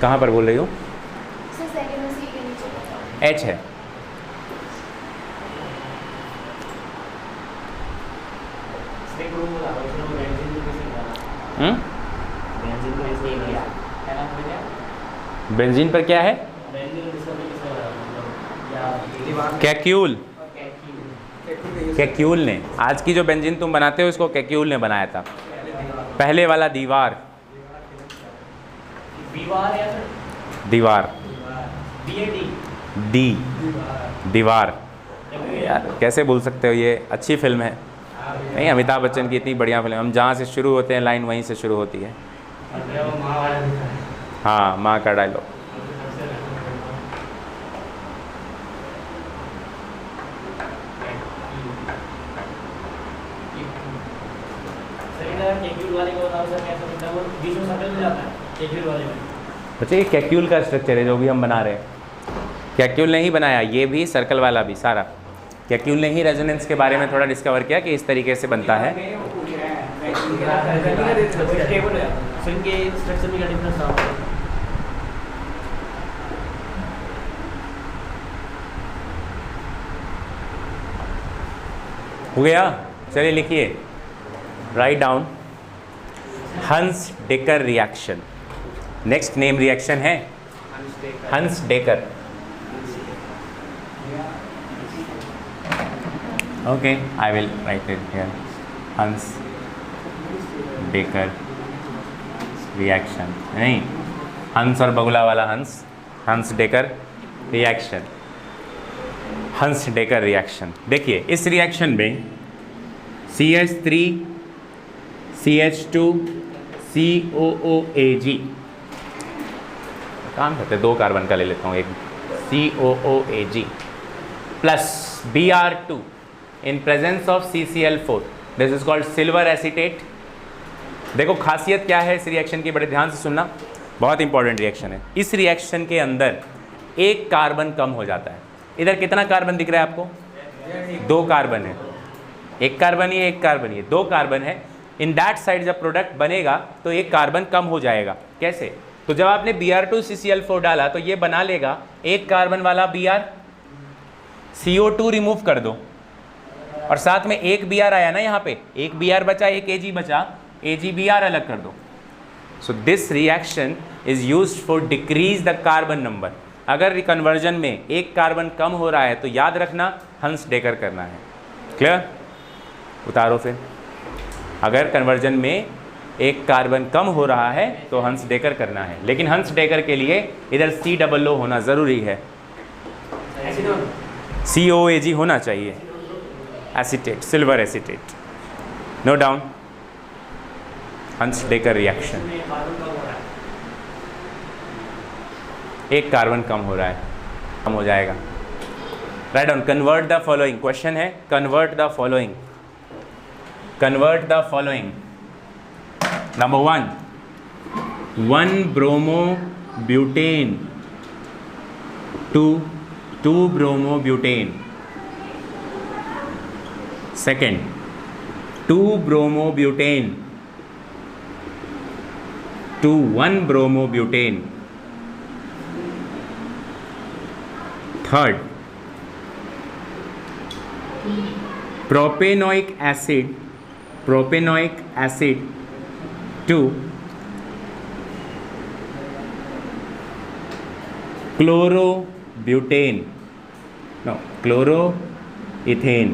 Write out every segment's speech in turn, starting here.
कहाँ पर बोल रही हो? सर सेकंड और सी के नीचे एच है। बेंजीन पर क्या है? कैक्यूल। कैक्यूल ने, आज की जो बेंजीन तुम बनाते हो इसको कैक्यूल ने बनाया था। पहले वाला दीवार, दीवार, डी, दीवार। यार कैसे भूल सकते हो, ये अच्छी फिल्म है। नहीं, अमिताभ बच्चन की इतनी बढ़िया फिल्म। हम जहाँ से शुरू होते हैं लाइन वहीं से शुरू होती है। हाँ, माँ का डायलॉग। बच्चे, ये कैक्यूल का स्ट्रक्चर है जो भी हम बना रहे हैं। कैक्यूल ने ही बनाया, ये भी सर्कल वाला भी सारा। कैक्यूल ने ही रेजोनेंस के बारे में थोड़ा डिस्कवर किया कि इस तरीके से बनता है। हो गया? चलिए लिखिए, write down. Hunsdiecker reaction. Next name reaction है हंस decker. Okay, I will write it here. हंस डेकर रिएक्शन, नहीं, हंस और बगुला वाला हंस, हंस डेकर रिएक्शन। हंस डेकर रिएक्शन। देखिए, इस रिएक्शन में CH3 CH2 COOAG, काम करते, 2 कार्बन का ले लेता हूँ, एक COOAG plus Br2 in presence of CCl4, this is called silver acetate. देखो खासियत क्या है इस रिएक्शन की, बड़े ध्यान से सुनना, बहुत इंपॉर्टेंट रिएक्शन है। इस रिएक्शन के अंदर एक कार्बन कम हो जाता है। इधर कितना कार्बन दिख रहा है आपको? 2 कार्बन है। एक कार्बन ही है, एक कार्बन ही है, 2 कार्बन है। इन दैट साइड जब प्रोडक्ट बनेगा तो एक कार्बन कम हो जाएगा। कैसे? तो जब आपने Br2 CCl4 डाला तो ये बना लेगा एक कार्बन वाला Br, CO2 रिमूव कर दो और साथ में एक Br आया ना, यहाँ पे एक Br बचा, एक Ag बचा, AgBr अलग कर दो। So this reaction is used for decrease the carbon number. अगर कन्वर्जन में एक कार्बन कम हो रहा है तो याद रखना हंस डेकर करना है। क्लियर? उतारो फिर। अगर कन्वर्जन में एक कार्बन कम हो रहा है तो हंस डेकर करना है, लेकिन हंस डेकर के लिए इधर COO होना ज़रूरी है, COAG होना चाहिए, acetate, silver acetate. Note down. Hunsdiecker reaction, एक कार्बन कम हो रहा है, कम हो जाएगा। Write down. Convert the following, question है convert the following. Convert the following. Number 1, 1 bromobutane to 2 bromobutane. Second, 2 bromobutane to 1 bromobutane. Third, propanoic acid to chlorobutane, no, chloroethane.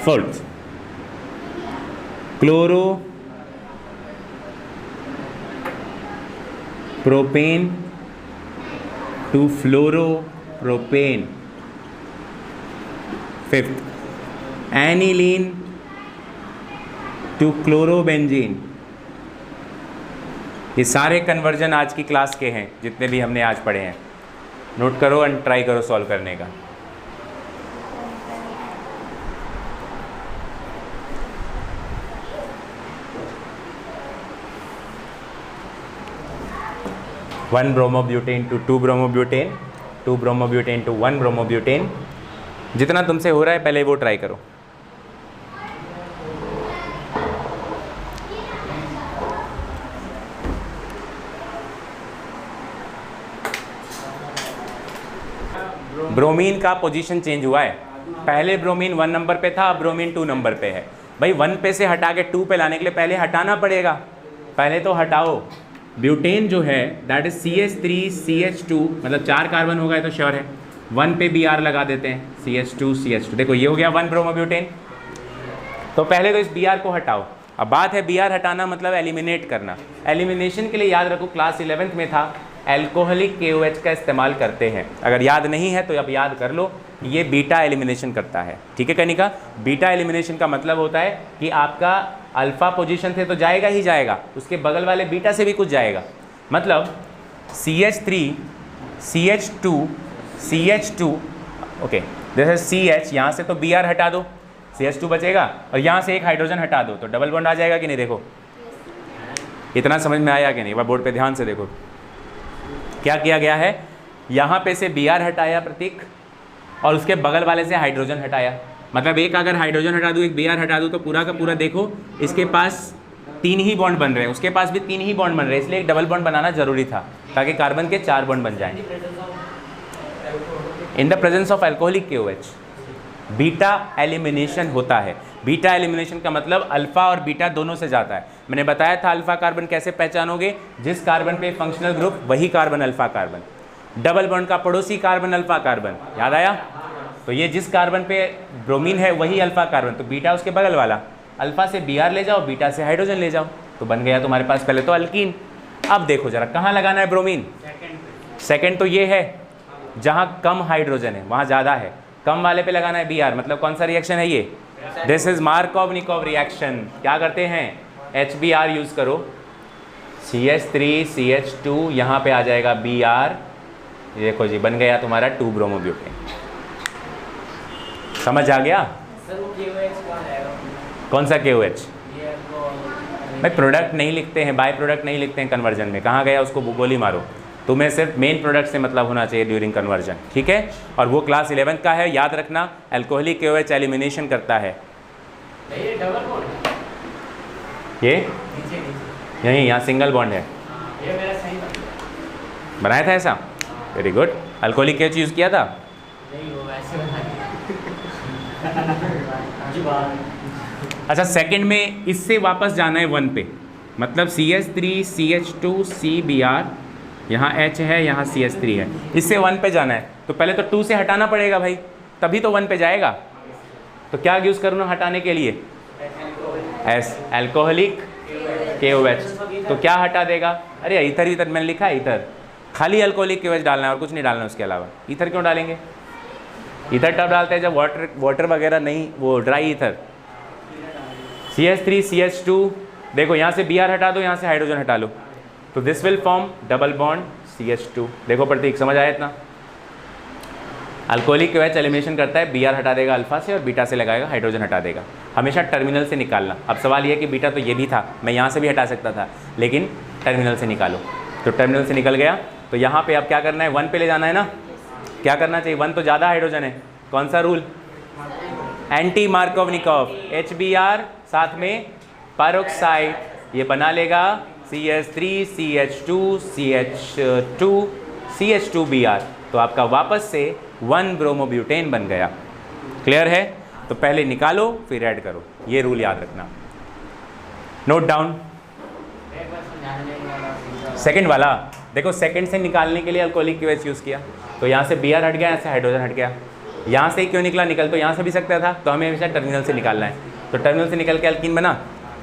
Fourth, propane to fluoropropane. Fifth, aniline to chlorobenzene. ये सारे conversion आज की class के हैं, जितने भी हमने आज पढ़े हैं। नोट करो एंड ट्राई करो सॉल्व करने का। One bromobutane to 2 bromobutane, 2 bromobutane to 1 bromobutane. जितना तुमसे हो रहा है पहले वो ट्राई करो। ब्रोमीन का पोजीशन चेंज हुआ है। पहले ब्रोमीन 1 नंबर पे था, अब ब्रोमीन 2 नंबर पे है। भाई 1 पे से हटा के 2 पे लाने के लिए पहले हटाना पड़ेगा, पहले तो हटाओ। ब्यूटेन जो है दैट इज CH3CH2, मतलब 4 कार्बन होगा, ये तो श्योर है। 1 पे Br लगा देते हैं, CH2CH2। देखो ये हो गया 1 ब्रोमोब्यूटेन। तो पहले तो इस Br को हटाओ। अब बात है Br हटाना मतलब एलिमिनेट करना। एलिमिनेशन के लिए याद रखो क्लास 11th में था एल्कोहलिक KOH का इस्तेमाल करते हैं। अगर याद नहीं है तो अब याद कर लो, ये बीटा एलिमिनेशन करता है। ठीक है कनिका, बीटा एलिमिनेशन का मतलब होता है कि आपका अल्फा पोजीशन से तो जाएगा ही जाएगा, उसके बगल वाले बीटा से भी कुछ जाएगा। मतलब CH3 CH2 CH2, okay this is CH, यहाँ से तो Br हटा दो, CH2 बचेगा, और यहाँ से एक हाइड्रोजन हटा दो तो डबल बॉन्ड आ जाएगा कि नहीं। देखो इतना समझ में आया कि नहीं, वह बोर्ड पे ध्यान से देखो क्या किया गया है। यहाँ पे से Br हटाया प्रतीक, और उसके बगल वाले से हाइड्रोजन हटाया। मतलब एक अगर हाइड्रोजन हटा दूँ, एक Br हटा दूँ, तो पूरा का पूरा देखो इसके पास 3 ही बॉन्ड बन रहे हैं, उसके पास भी 3 ही बॉन्ड बन रहे हैं, इसलिए एक डबल बॉन्ड बनाना जरूरी था ताकि कार्बन के 4 बॉन्ड बन जाएं। In the presence of alcoholic KOH beta elimination होता है। बीटा एलिमिनेशन का मतलब अल्फा और बीटा दोनों से जाता है। मैंने बताया था अल्फा कार्बन कैसे पहचानोगे, जिस कार्बन पे फंक्शनल ग्रुप वही carbon alpha carbon, double bond का पड़ोसी कार्बन अल्फा कार्बन, याद आया। तो ये जिस कार्बन पे ब्रोमीन है वही अल्फा कार्बन, तो बीटा उसके बगल वाला। अल्फा से Br ले जाओ, बीटा से हाइड्रोजन ले जाओ, तो बन गया तुम्हारे पास पहले तो अल्कीन। अब देखो जरा कहाँ लगाना है ब्रोमीन। सेकेंड तो ये है जहाँ कम हाइड्रोजन है वहाँ ज़्यादा है, कम वाले पे लगाना है Br। मतलब कौन सा रिएक्शन है ये, दिस इज मार्कोव-निकोव रिएक्शन। क्या करते हैं, HBr यूज़ करो, CH3CH2, यहाँ पे आ जाएगा Br। ये देखो जी बन गया तुम्हारा 2 ब्रोमोब्यूटेन। समझ आ गया। कौन सा KOH, भाई प्रोडक्ट नहीं लिखते हैं, बाय प्रोडक्ट नहीं लिखते हैं कन्वर्जन में, कहाँ गया उसको गोली मारो। तुम्हें सिर्फ मेन प्रोडक्ट से मतलब होना चाहिए ड्यूरिंग कन्वर्जन, ठीक है। और वो क्लास 11th का है, याद रखना। अल्कोहलिक KOH एलिमिनेशन करता है। ये यहीं यहाँ सिंगल बॉन्ड है, बनाया था ऐसा, very good. Alcoholic KOH use किया था। अच्छा सेकंड में इससे वापस जाना है 1 पे, मतलब CH3CH2 CBr, यहाँ H है, यहाँ CH3 है, इससे 1 पे जाना है। तो पहले तो 2 से हटाना पड़ेगा भाई, तभी तो 1 पे जाएगा। तो क्या यूज़ करना हटाने के लिए, एस, अल्कोहलिक KOH। तो क्या हटा देगा, अरे ईथर, ईथर मैंने लिखा है ईथर, खाली अल्कोहलिक KOH डालना है और कुछ नहीं डालना उसके अलावा। ईथर क्यों डालेंगे, ईथर तब डालते हैं जब वाटर वगैरह नहीं, वो ड्राई ईथर। CH3CH2, देखो यहाँ से Br हटा दो, यहाँ से हाइड्रोजन हटा लो, तो this will form double bond CH2। देखो प्रतीक समझ आया इतना। अल्कोहलिक KOH एलिमिनेशन करता है, Br हटा देगा अल्फा से और बीटा से लगाएगा हाइड्रोजन हटा देगा। हमेशा टर्मिनल से निकालना। अब सवाल ये कि बीटा तो ये भी था, मैं यहाँ से भी हटा सकता था, लेकिन टर्मिनल से निकालो। तो टर्मिनल से निकल गया, तो यहाँ पे अब क्या करना है, 1 पे ले जाना है ना। क्या करना चाहिए, 1 तो ज़्यादा हाइड्रोजन है, कौन सा रूल, एंटी मार्कोव-निकोव। HBr साथ में पैरोक्साइड, ये बना लेगा CH3CH2 CH2 CH2Br। तो आपका वापस से 1 ब्रोमोब्यूटेन बन गया। क्लियर है। तो पहले निकालो फिर ऐड करो, ये रूल याद रखना, नोट डाउन। सेकंड वाला देखो, सेकंड से निकालने के लिए अल्कोहलिक KOH यूज़ किया, तो यहाँ से Br हट गया, यहाँ से हाइड्रोजन हट गया। यहाँ से क्यों निकला, निकल तो यहाँ से भी सकता था, तो हमें हमेशा टर्मिनल से निकालना है। तो टर्मिनल से निकल के अल्कीन बना।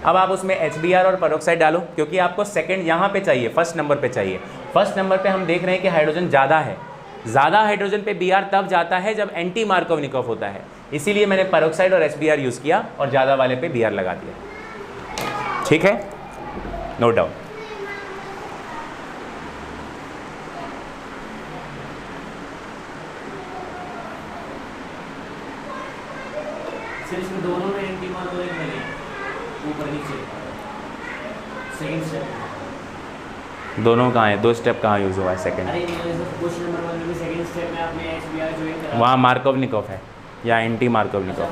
अब आप उसमें HBr और पैरोक्साइड डालो, क्योंकि आपको सेकंड यहाँ पे चाहिए, फर्स्ट नंबर पे चाहिए। फर्स्ट नंबर पे हम देख रहे हैं कि हाइड्रोजन ज़्यादा है, ज़्यादा हाइड्रोजन पे Br तब जाता है जब एंटी मार्कोव-निकोव होता है, इसीलिए मैंने पैरोक्साइड और HBr यूज़ किया और ज़्यादा वाले पे Br लगा दिया। ठीक है, नो डाउट। दोनों में एंटी मार्कोव मिले, ऊपर नीचे सेकंड स्टेप। दोनों कहाँ है, 2 स्टेप कहाँ यूज़ हुआ है सेकंड, अरे क्वेश्चन नंबर 1 में सेकंड स्टेप में आपने HBr ज्वाइन करा, वहाँ मार्कोव-निकोव है या एंटी मार्कोव-निकोव।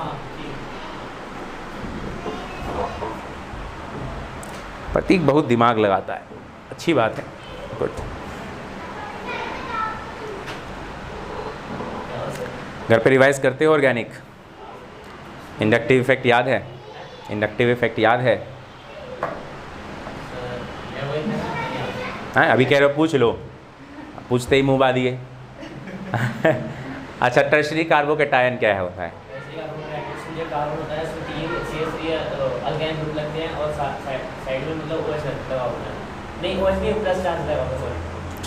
प्रतीक बहुत दिमाग लगाता है, अच्छी बात है, गुड। घर पे रिवाइज करते हो ऑर्गेनिक? इंडक्टिव इफेक्ट याद है? इंडक्टिव इफेक्ट याद है? हाँ अभी कह रहे हो पूछ लो, पूछते ही मुँह बा दिए। अच्छा, टर्शरी कार्बोकैटायन क्या है होता है? कार्बन होता है, इसमें 3 CH3 अल्काइन ग्रुप लगते हैं और साइड में मतलब OH लगा होता है। नहीं OH नहीं, प्लस चार्ज लगा होता है, सॉरी।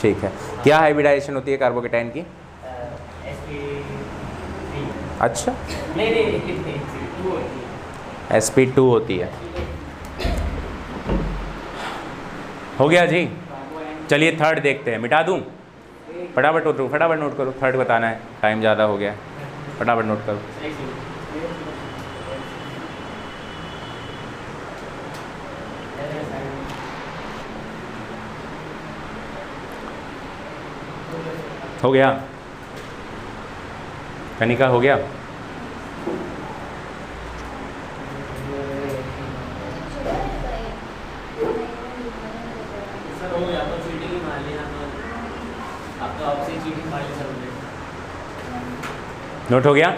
ठीक है, क्या हाइब्रिडाइजेशन होती है कार्बोकैटायन की? sp3। अच्छा, नहीं 2 होती है। sp2 होती है। हो गया जी। चलिए थर्ड देखते हैं, मिटा दूं? फटाफट नोट करो, थर्ड बताना है, टाइम ज़्यादा हो गया, फटाफट नोट करो। हो गया? कनिका हो गया? सर हो गया तो चीटिंग ही मान लेना, अब तो आपसे चीटिंग मान ले सर। नोट हो गया?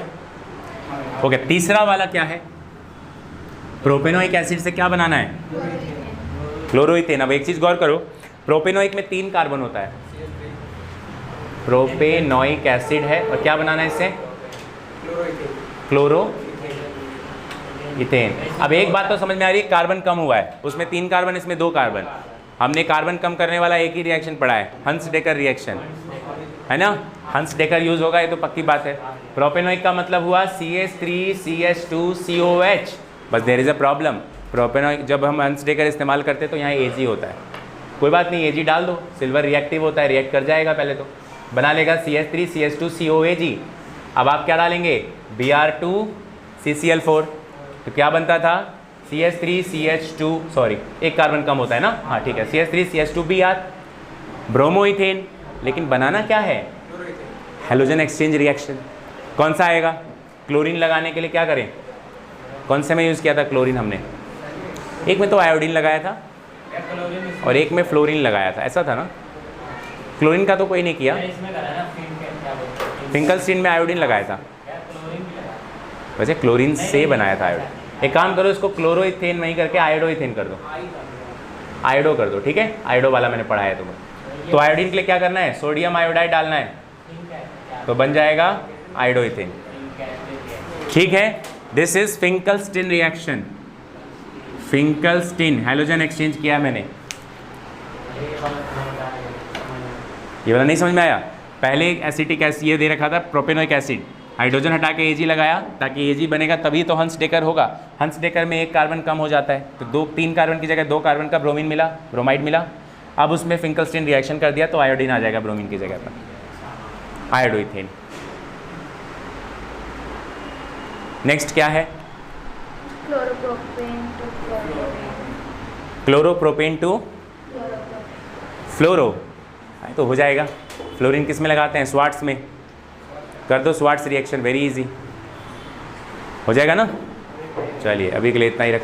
हो गया। तीसरा वाला क्या है? प्रोपेनोइक एसिड से क्या बनाना है? क्लोरोइथेन। अब एक चीज़ गौर करो, प्रोपेनोइक में 3 कार्बन होता है, प्रोपेनोइक एसिड है, और क्या बनाना है इससे? Chloro ethane. अब एक बात तो समझ में आ रही है, कार्बन कम हुआ है, उसमें 3 कार्बन, इसमें 2 कार्बन। हमने कार्बन कम करने वाला एक ही रिएक्शन पढ़ा है, हंस डेकर रिएक्शन, है ना? हंस डेकर यूज होगा, ये तो पक्की बात है। प्रोपेनोइक का मतलब हुआ CH3CH2COH। बस there is a problem, propanoic जब हम हंस डेकर इस्तेमाल करते हैं तो यहाँ Ag होता है। कोई बात नहीं, Ag डाल दो, सिल्वर रिएक्टिव होता है, रिएक्ट कर जाएगा, पहले तो बना लेगा CH3CH2COAG। अब आप क्या डालेंगे? Br2CCl4। तो क्या बनता था? CH3CH2, सॉरी एक कार्बन कम होता है ना, हाँ ठीक है, CH3CH2Br, ब्रोमोइथेन। लेकिन बनाना क्या है? Halogen exchange reaction. कौन सा आएगा? क्लोरीन लगाने के लिए क्या करें? कौन से में यूज़ किया था क्लोरीन हमने? एक में तो आयोडीन लगाया था और एक में फ्लोरीन लगाया था, ऐसा था ना? क्लोरीन का तो कोई नहीं किया, फिंकलस्टीन में आयोडीन लगाया था। वैसे क्लोरीन से बनाया था आयोडीन। एक काम करो, इसको क्लोरोइथेन नहीं करके आयोडोइथेन कर दो, आयोडो कर दो, ठीक है? आयोडो वाला मैंने पढ़ा है तुम्हें। तो आयोडीन के लिए क्या करना है? सोडियम आयोडाइड डालना है, तो बन जाएगा आयोडोइथेन। ठीक है, this is Finkelstein reaction. Finkelstein halogen exchange किया मैंने। ये वाला नहीं समझ में आया? पहले एसिटिक एसिड ये दे रखा था, प्रोपेनोइक एसिड, हाइड्रोजन हटा के Ag लगाया, ताकि Ag बनेगा तभी तो हंस डेकर होगा। हंस डेकर में 1 कार्बन कम हो जाता है, तो 3 कार्बन की जगह 2 कार्बन का ब्रोमीन मिला, ब्रोमाइड मिला। अब उसमें फिंकलस्टीन रिएक्शन कर दिया तो आयोडीन आ जाएगा ब्रोमीन की जगह पर, आयोडोइथेन। नेक्स्ट क्या है? क्लोरोप्रोपेन टू फ्लोरो, तो हो जाएगा। फ्लोरीन किस में लगाते हैं? स्वार्ट्स में। कर दो स्वार्ट्स रिएक्शन, वेरी इजी, हो जाएगा ना? चलिए अभी के लिए इतना ही रख